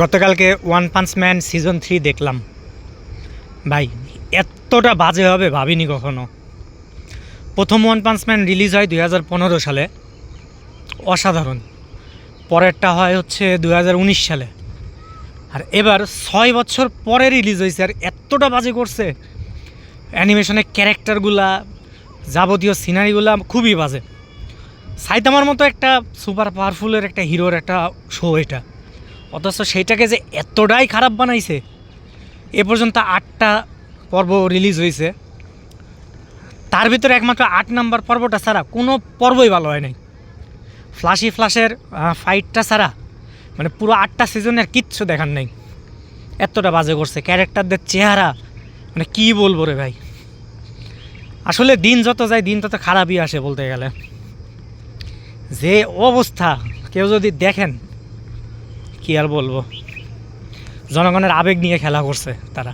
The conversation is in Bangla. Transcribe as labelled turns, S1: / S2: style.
S1: গতকালকে ওয়ান পাঞ্চ ম্যান সিজন 3 দেখলাম ভাই, এতটা বাজে হবে ভাবিনি কখনো। প্রথম ওয়ান পাঞ্চ ম্যান রিলিজ হয় 2015 সালে, অসাধারণ। পরেরটা হয় হচ্ছে 2019 সালে, আর এবার 6 বছর পরে রিলিজ হয়েছে, আর এতটা বাজে করছে। অ্যানিমেশনের ক্যারেক্টারগুলা, যাবতীয় সিনারিগুলা খুবই বাজে। সাইতামার মতো একটা সুপার পাওয়ারফুলের একটা হিরোর একটা শো এটা, অথচ সেইটাকে যে এতটাই খারাপ বানাইছে। এ পর্যন্ত 8টা পর্ব রিলিজ হয়েছে, তার ভিতরে একমাত্র 8 নাম্বার পর্বটা ছাড়া কোনো পর্বই ভালো হয় নাই। ফ্ল্যাশের ফাইটটা ছাড়া মানে পুরো 8টা সিজনের কিচ্ছু দেখার নেই, এতটা বাজে করছে। ক্যারেক্টারদের চেহারা মানে কী বলবো রে ভাই, আসলে দিন যত যায় দিন তত খারাপই আসে বলতে গেলে। যে অবস্থা, কেউ যদি দেখেন কি আর বলবো, জনগণের আবেগ নিয়ে খেলা করছে তারা।